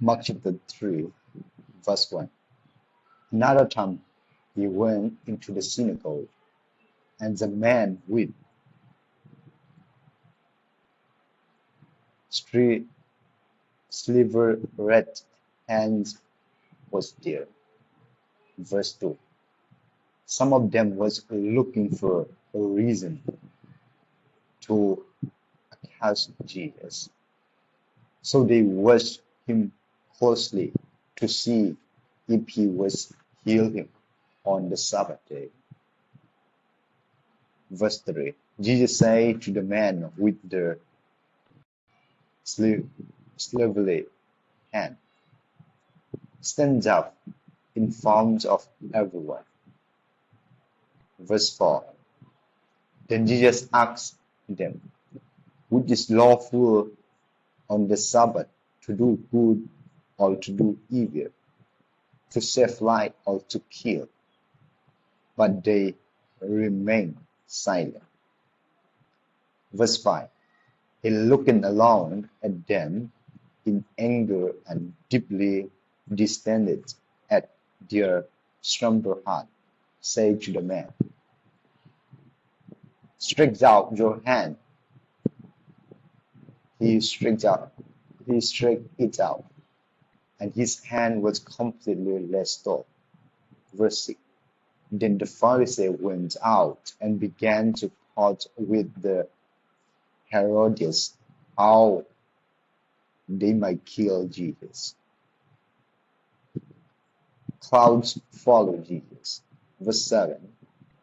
Mark chapter 3, verse 1. Another time he went into the synagogue, and the man with three sliver-red hands was there. Verse 2. Some of them was looking for a reason to accuse Jesus. So they watched him closely to see if he was healing on the Sabbath day. Verse 3. Jesus said to the man with the slivery hand, stand up in front of everyone. Verse 4. Then Jesus asked them, which is lawful on the Sabbath, to do good or to do evil, to save life or to kill? But they remained silent. Verse 5. He looked around at them in anger and deeply disgusted at their stumble heart, said to the man, stretch out your hand. He stretched it out, and his hand was completely restored. Verse 6. Then the Pharisee went out and began to plot with the Herodians how they might kill Jesus. Crowds followed Jesus. Verse 7.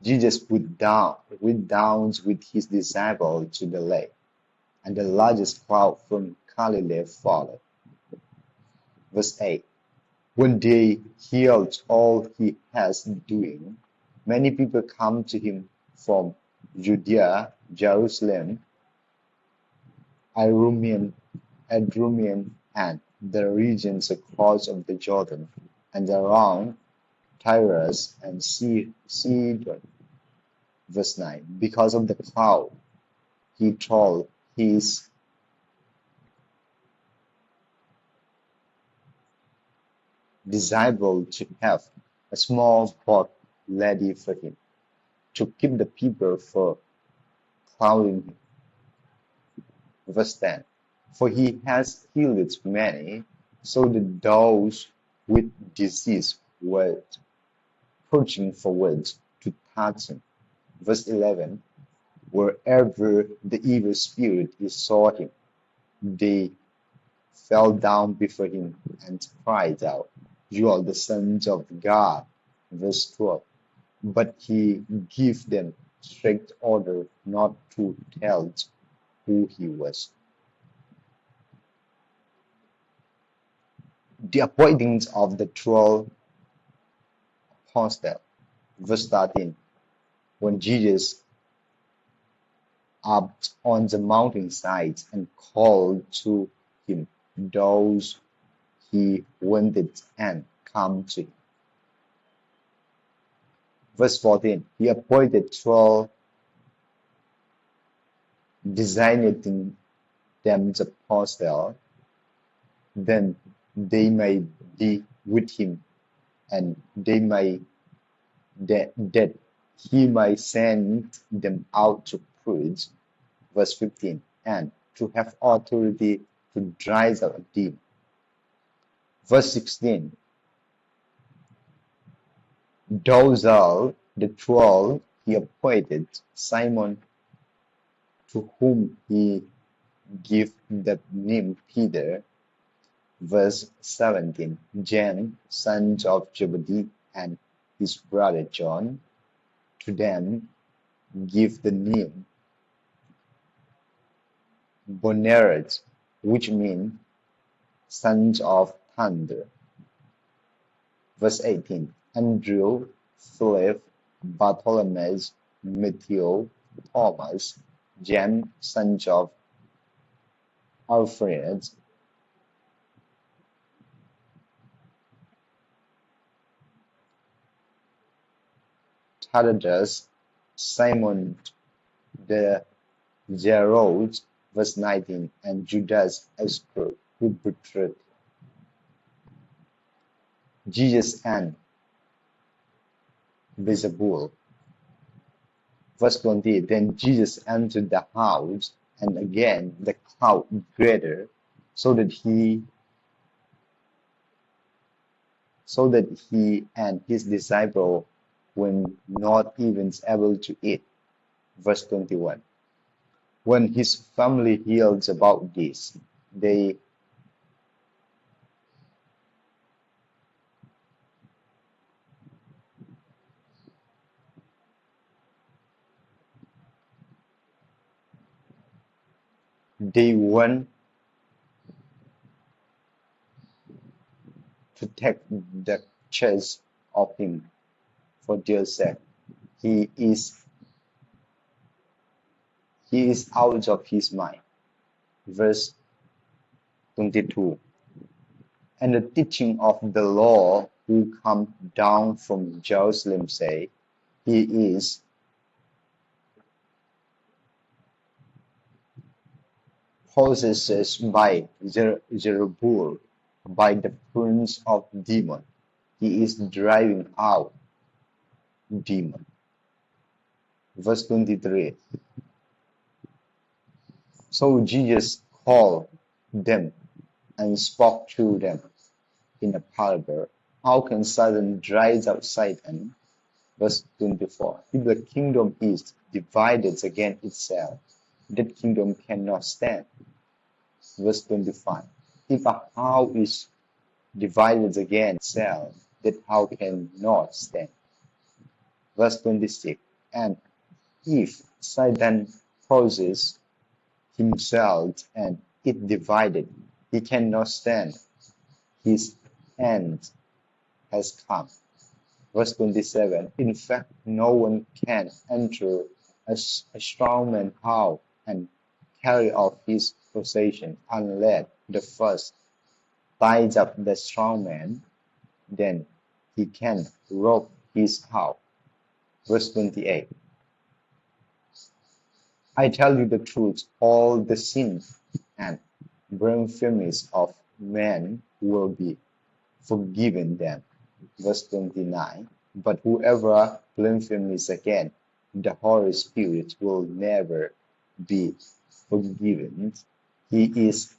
Jesus went down with his disciples to the lake, and the largest crowd from Galilee followed. Verse 8. When they heard all he was doing, many people come to him from Judea, Jerusalem, Idumean, and the regions across of the Jordan, and around Tyre and Sidon. Verse 9. Because of the crowd, he told his disciples to have a small boat ready for him, to keep the people from crowding him. Verse 10. For he has healed many, so that those with disease were pushing forward to touch him. Verse 11. Wherever the evil spirit saw him, they fell down before him and cried out, you are the Son of God. Verse 12. But he gave them strict order not to tell who he was. The appointing of the 12 apostles. Verse 13. When Jesus up on the mountainside and called to him those he wanted and come to him. Verse 14. He appointed 12, designating them the apostles, then they may be with him, and that he might send them out to preach. Verse 15. And to have authority to drive out a demon. Verse 16. Those are the 12 he appointed: Simon, to whom he gave the name Peter. Verse 17. James, son of Zebedee, and his brother John. To them give the name Boanerges, which means sons of thunder. Verse 18. Andrew, Philip, Bartholomew, Matthew, Thomas, James, sons of Alphaeus, Thaddeus, Simon the Zealot. Verse 19. And Judas Iscariot, who betrayed him. Jesus and Beelzebub. Verse 28, then Jesus entered the house, and again the crowd greater, so that he and his disciple were not even able to eat. Verse 21. When his family heard about this, they went to take the church of him, for their sake. He is out of his mind. Verse 22. And the teaching of the law who come down from Jerusalem say, he is possessed by Zerubbabel, by the prince of demon. He is driving out demon. Verse 23. So Jesus called them and spoke to them in a parable. How can Satan drive out Satan? Verse 24. If the kingdom is divided against itself, that kingdom cannot stand. Verse 25. If a house is divided against itself, that house cannot stand. Verse 26. And if Satan possesses himself and it divided, he cannot stand. His end has come. Verse 27. In fact, no one can enter a strong man's house and carry off his possession unless the first ties up the strong man, then he can rob his house. Verse 28. I tell you the truth, all the sins and blasphemies of men will be forgiven them. Verse 29. But whoever blasphemes against the Holy Spirit will never be forgiven. He is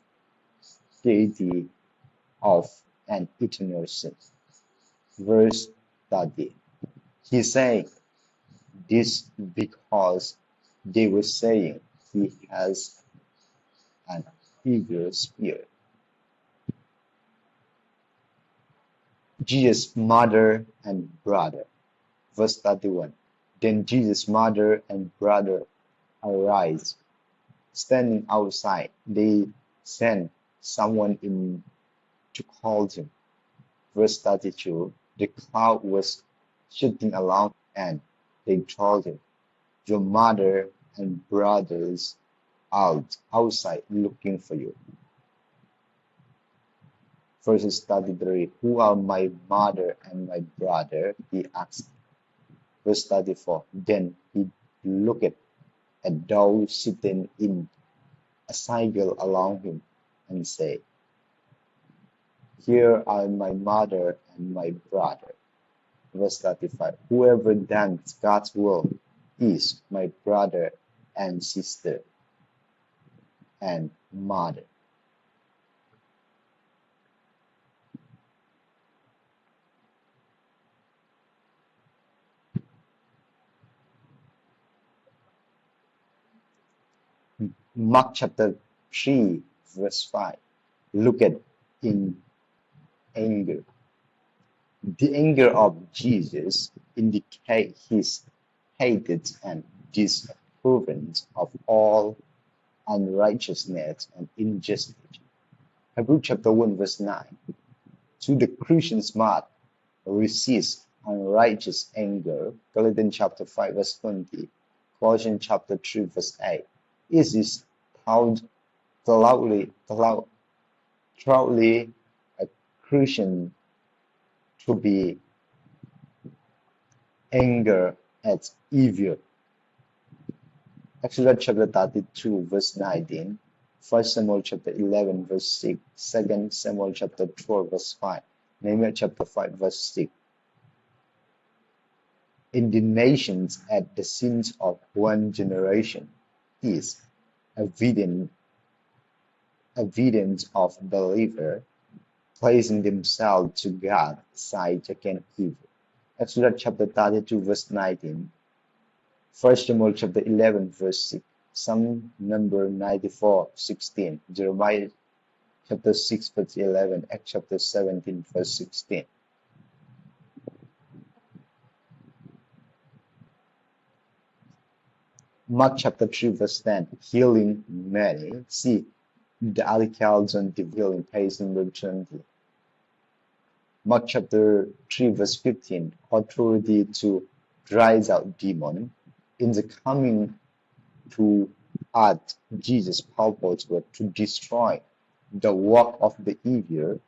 guilty of an eternal sin. Verse 30. He said this because they were saying he has an eager spirit. Jesus' mother and brother. Verse 31. Then Jesus' mother and brother arise. Standing outside, they sent someone in to call him. Verse 32. The crowd was shouting aloud, and they told him, your mother and brothers are outside looking for you. Verse 33. Who are my mother and my brother? He asked. Verse 34. Then he looked at those sitting in a circle around him and said, here are my mother and my brother. Verse 35. Whoever does God's will is my brother and sister and mother. Mark chapter 3, verse 5. Look at in anger. The anger of Jesus indicates his hatred and disapproval of all unrighteousness and injustice. Hebrews chapter 1, verse 9. To the Christian's mouth resist unrighteous anger. Galatians chapter 5, verse 20. Colossians chapter 3, verse 8. It is thoroughly a Christian to be angry at evil. Exodus chapter 32, verse 19. 1 Samuel chapter 11, verse 6. 2 Samuel chapter 12, verse 5. Nehemiah chapter 5, verse 6. Indignations at the sins of one generation is evidence of believer placing themselves to God's side against evil. Exodus chapter 32, verse 19. 1 Samuel chapter 11, verse 6. Psalm number 94, 16. Jeremiah chapter 6, verse 11. Acts chapter 17, verse 16. Mark chapter 3, verse 10. Healing many. See the articles on the healing, page number 20. Mark chapter 3, verse 15. Authority to drive out demon. In the coming to earth, Jesus' purpose was to destroy the work of the evil.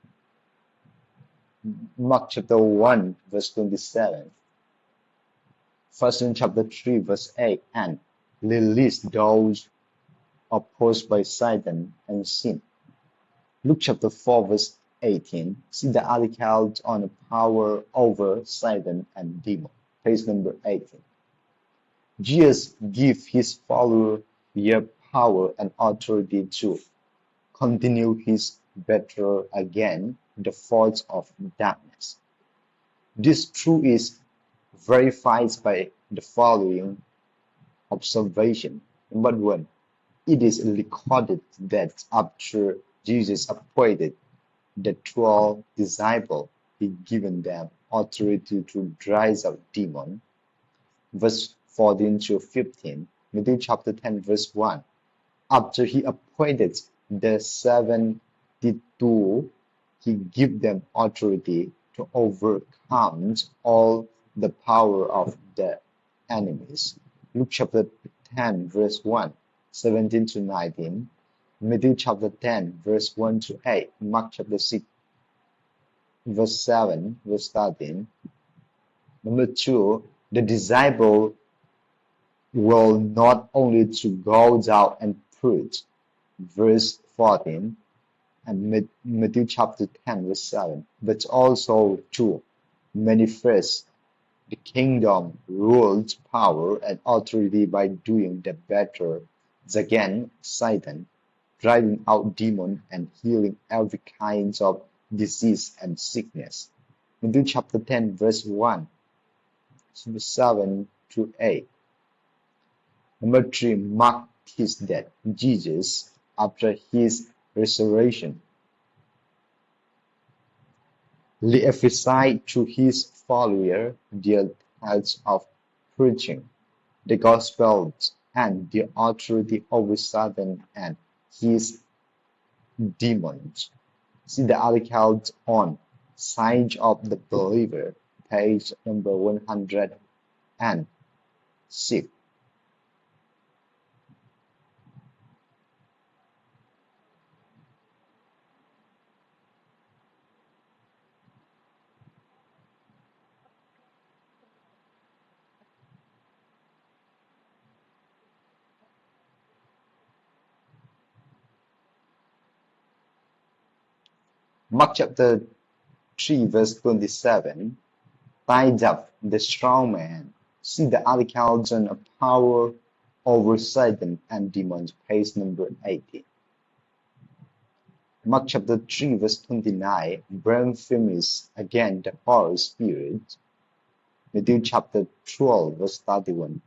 Mark chapter 1, verse 27. 1 John chapter 3, verse 8. And release those opposed by Satan and sin. Luke chapter 4, verse 18. See the articles on the power over Satan and demon. Page number 18. Jesus gives his followers the power and authority to continue his battle against the force of darkness. This truth is verified by the following observation. Number one, it is recorded that after Jesus appointed the 12 disciples, he given them authority to drive out demons. Verse 14 to 15, Matthew chapter 10, verse 1. After he appointed the 72, he gave them authority to overcome all the power of the enemies. Luke chapter 10, verse 1, 17 to 19. Matthew chapter 10, verse 1 to 8. Mark chapter 6, verse 7, verse 13. Number 2, the disciple will not only to go out and preach, verse 14, and Matthew chapter 10, verse 7, but also to manifest the kingdom, rules, power, and authority by doing the better against Satan, driving out demons, and healing every kind of disease and sickness. Matthew chapter 10, verse 1, 7 to 8. Number 3, Mark teaches that Jesus, after his resurrection, re-emphasized to his followers the task of preaching the gospel and the authority over Satan and his demons. See the articles on Signs of the Believer, page number 106. Mark chapter 3, verse 27. Tied up the strong man. See the articles on power over Satan and demons, page number 80. Mark chapter 3, verse 29. Blasphemies against the Holy Spirit. Matthew chapter 12, verse 31.